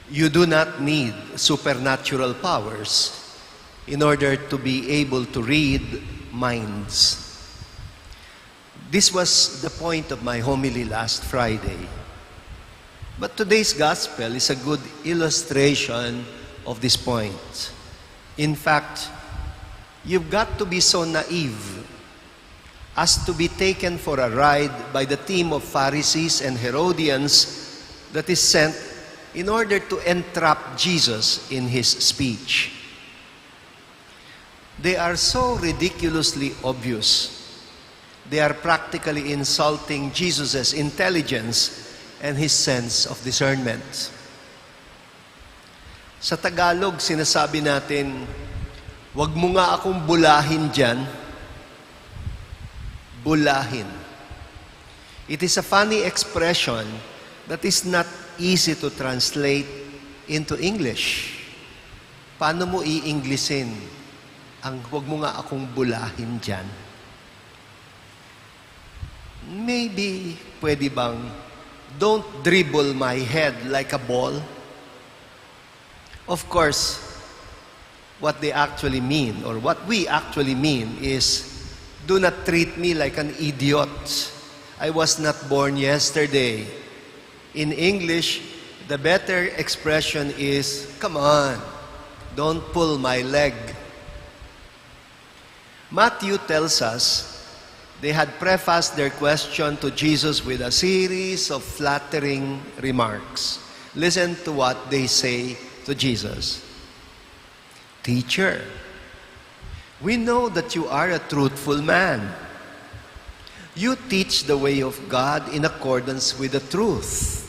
You do not need supernatural powers in order to be able to read minds. This was the point of my homily last Friday. But today's gospel is a good illustration of this point. In fact, you've got to be so naive as to be taken for a ride by the team of Pharisees and Herodians that is sent in order to entrap Jesus in his speech. They are so ridiculously obvious. They are practically insulting Jesus' intelligence and his sense of discernment. Sa Tagalog, sinasabi natin, "Wag mo nga akong bulahin dyan." Bulahin. It is a funny expression that is not easy to translate into English. Paano mo i-Englishin ang "wag mo nga akong bulahin dyan"? Maybe, pwede bang, "Don't dribble my head like a ball"? Of course, what they actually mean, or what we actually mean is, "Do not treat me like an idiot. I was not born yesterday." In English, the better expression is, "Come on, don't pull my leg." Matthew tells us they had prefaced their question to Jesus with a series of flattering remarks. Listen to what they say to Jesus. "Teacher, we know that you are a truthful man. You teach the way of God in accordance with the truth.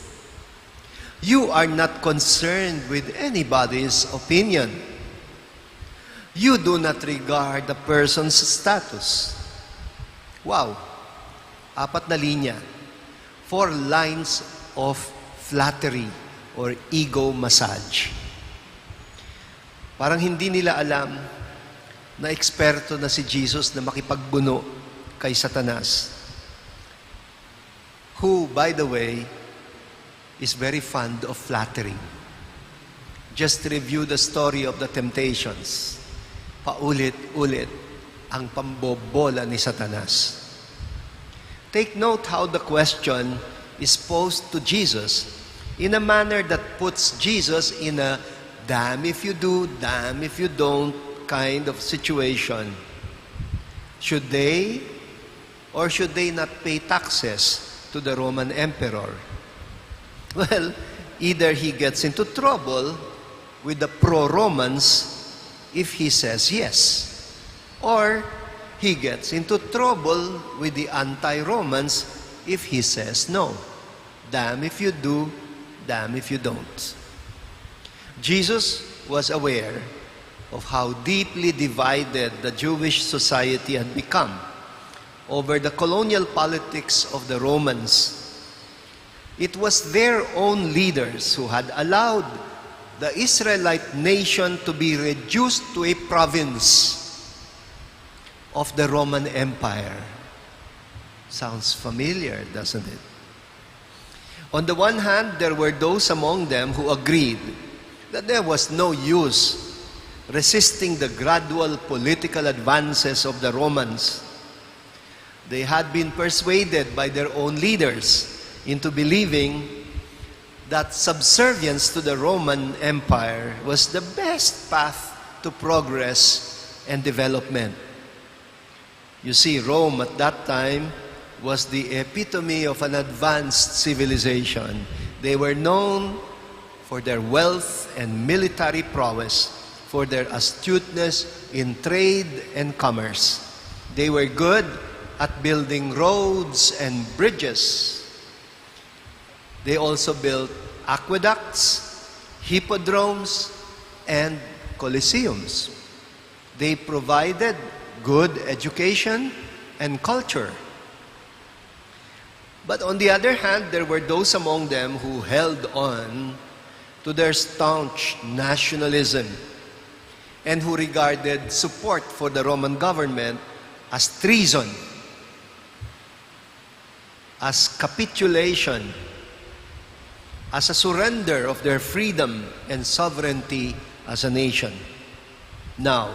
You are not concerned with anybody's opinion. You do not regard the person's status." Wow! 4 na linya. 4 lines of flattery or ego massage. Parang hindi nila alam na eksperto na si Jesus na makipagbuno kay Satanas, who, by the way, is very fond of flattering. Just review the story of the temptations. Paulit-ulit ang pambobola ni Satanas. Take note how the question is posed to Jesus in a manner that puts Jesus in a damn if you do, damn if you don't kind of situation. Should they or should they not pay taxes to the Roman emperor? Well, either he gets into trouble with the pro-Romans if he says yes, or he gets into trouble with the anti-Romans if he says no. Damn if you do, damn if you don't. Jesus was aware of how deeply divided the Jewish society had become over the colonial politics of the Romans. It was their own leaders who had allowed the Israelite nation to be reduced to a province of the Roman Empire. Sounds familiar, doesn't it? On the one hand, there were those among them who agreed that there was no use resisting the gradual political advances of the Romans. They had been persuaded by their own leaders into believing that subservience to the Roman Empire was the best path to progress and development. You see, Rome at that time was the epitome of an advanced civilization. They were known for their wealth and military prowess, for their astuteness in trade and commerce. They were good at building roads and bridges. They also built aqueducts, hippodromes, and coliseums. They provided good education and culture. But on the other hand, there were those among them who held on to their staunch nationalism and who regarded support for the Roman government as treason, as capitulation, as a surrender of their freedom and sovereignty as a nation. Now,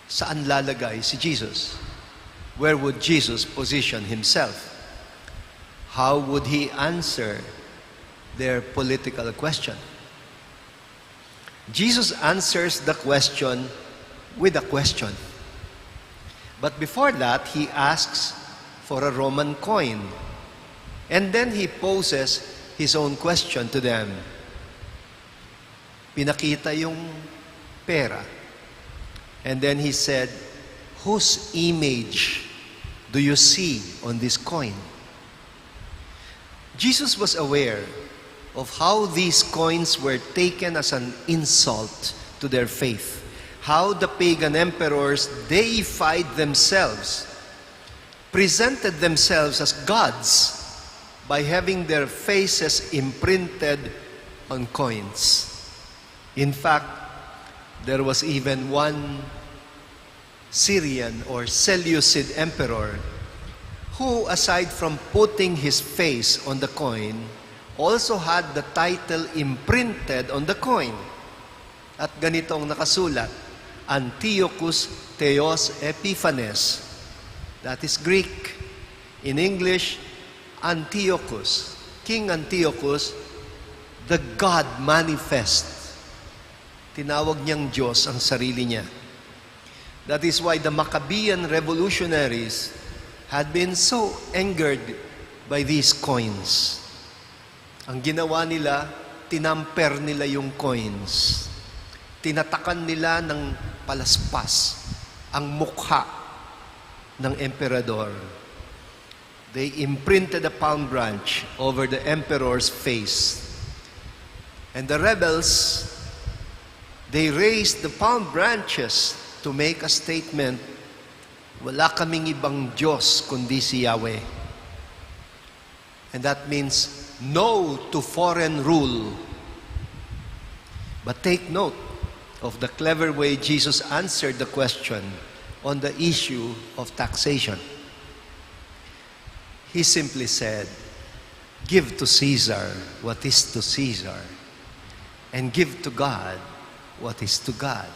saan lalagay si Jesus? Where would Jesus position himself? How would he answer their political question? Jesus answers the question with a question. But before that, he asks for a Roman coin. And then he poses his own question to them. Pinakita yung pera. And then he said, "Whose image do you see on this coin?" Jesus was aware of how these coins were taken as an insult to their faith. How the pagan emperors deified themselves, presented themselves as gods by having their faces imprinted on coins. In fact, there was even one Syrian or Seleucid emperor who, aside from putting his face on the coin, also had the title imprinted on the coin. At ganitong nakasulat, Antiochus Theos Epiphanes. That is Greek. In English, Antiochus, King Antiochus, the God manifest. Tinawag niyang Diyos ang sarili niya. That is why the Maccabean revolutionaries had been so angered by these coins. Ang ginawa nila, tinamper nila yung coins. Tinatakan nila ng palaspas ang mukha ng emperador. They imprinted a palm branch over the emperor's face. And the rebels, they raised the palm branches to make a statement, "Wala kaming ibang Diyos kundi si Yahweh." And that means no to foreign rule. But take note of the clever way Jesus answered the question on the issue of taxation. He simply said, "Give to Caesar what is to Caesar, and give to God what is to God."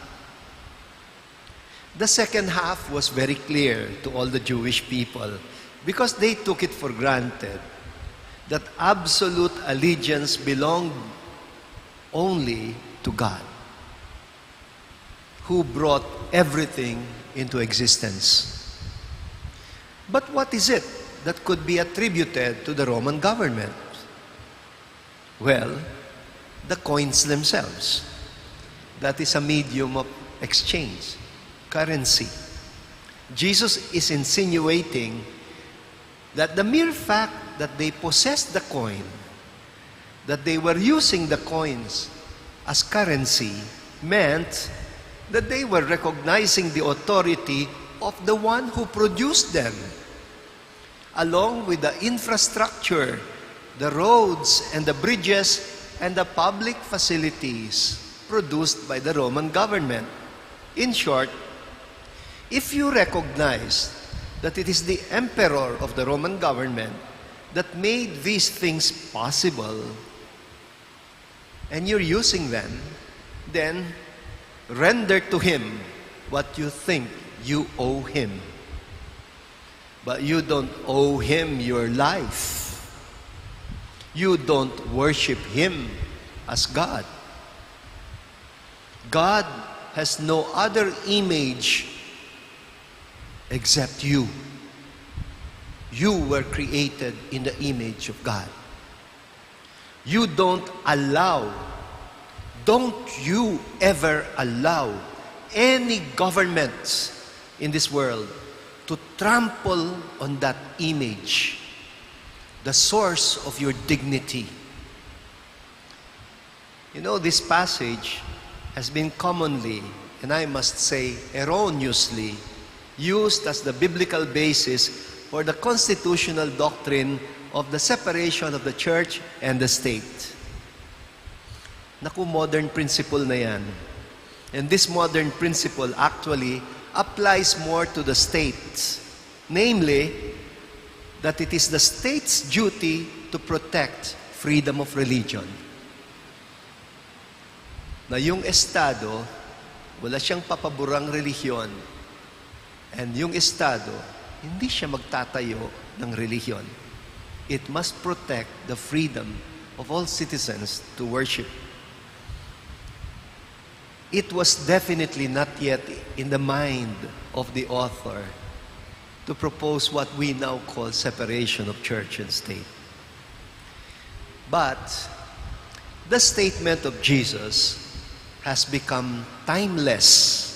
The second half was very clear to all the Jewish people because they took it for granted that absolute allegiance belonged only to God, who brought everything into existence. But what is it that could be attributed to the Roman government? Well, the coins themselves. That is a medium of exchange, currency. Jesus is insinuating that the mere fact that they possessed the coin, that they were using the coins as currency, meant that they were recognizing the authority of the one who produced them, along with the infrastructure, the roads and the bridges and the public facilities produced by the Roman government. In short, if you recognize that it is the emperor of the Roman government that made these things possible, and you're using them, then render to him what you think you owe him. But you don't owe him your life. You don't worship him as God. God has no other image except you. You were created in the image of God. You don't you ever allow any governments in this world to trample on that image, the source of your dignity. You know, this passage has been commonly, and I must say erroneously, used as the biblical basis for the constitutional doctrine of the separation of the church and the state. Naku, modern principle na yan. And this modern principle actually applies more to the state. Namely, that it is the state's duty to protect freedom of religion. Na yung Estado, wala siyang papaborang relihiyon. And yung Estado, hindi siya magtatayo ng relihiyon. It must protect the freedom of all citizens to worship. It was definitely not yet in the mind of the author to propose what we now call separation of church and state. But the statement of Jesus has become timeless.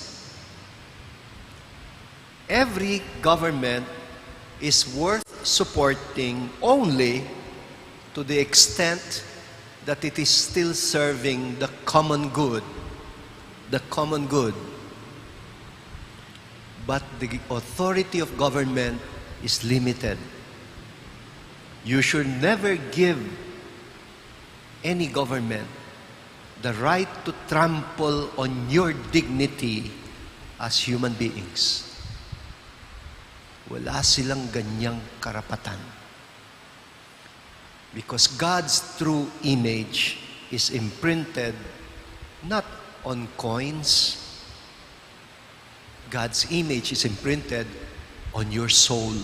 Every government is worth supporting only to the extent that it is still serving the common good. The common good. But the authority of government is limited. You should never give any government the right to trample on your dignity as human beings. Wala silang ganyang karapatan. Because God's true image is imprinted not on coins. God's image is imprinted on your soul.